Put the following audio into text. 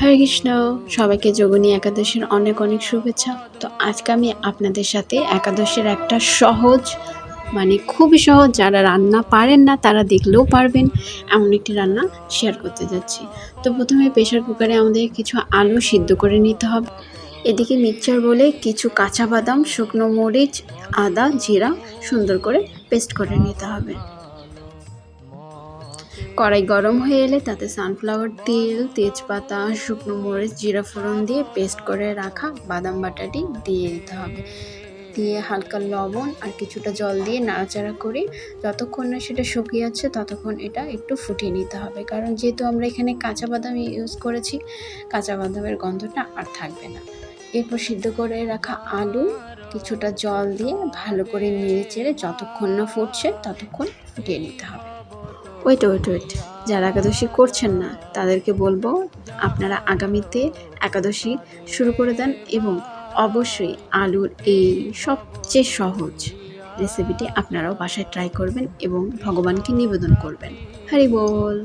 হরে কৃষ্ণ। সবাইকে যোগিনী একাদশীর অনেক অনেক শুভেচ্ছা। তো আজকে আমি আপনাদের সাথে একাদশীর একটা সহজ খুবই সহজ, যারা রান্না পারেন না তারা দেখলেও পারবেন এমন একটি রান্না শেয়ার করতে যাচ্ছি। তো প্রথমে প্রেশার কুকারে আমাদের কিছু আলু সিদ্ধ করে নিতে হবে। এদিকে মিক্সচার বলে কিছু কাঁচা বাদাম, শুকনো মরিচ, আদা, জিরা সুন্দর করে পেস্ট করে নিতে হবে। কড়াই গরম হয়ে এলে তাতে সানফ্লাওয়ার তেল, তেজপাতা, শুকনো মরিচ, জিরা ফোড়ন দিয়ে পেস্ট করে রাখা বাদাম বাটাটি দিয়ে দিতে হবে। দিয়ে হালকা লবণ আর কিছুটা জল দিয়ে নাড়াচাড়া করে যতক্ষণ না সেটা শুকিয়ে যাচ্ছে ততক্ষণ এটা একটু ফুটিয়ে নিতে হবে, কারণ যেহেতু আমরা এখানে কাঁচা বাদাম ইউজ করেছি, কাঁচা বাদামের গন্ধটা আর থাকবে না। এরপর সিদ্ধ করে রাখা আলু কিছুটা জল দিয়ে ভালো করে নেড়ে চেড়ে যতক্ষণ না ফুটছে ততক্ষণ ফুটিয়ে নিতে হবে। ওয়েট, যারা একাদশী করছেন না তাদেরকে বলবো আপনারা আগামীতে একাদশী শুরু করে দেন এবং অবশ্যই আলুর এই সবচেয়ে সহজ রেসিপিটি আপনারাও বাসায় ট্রাই করবেন এবং ভগবানকে নিবেদন করবেন। হরি বল।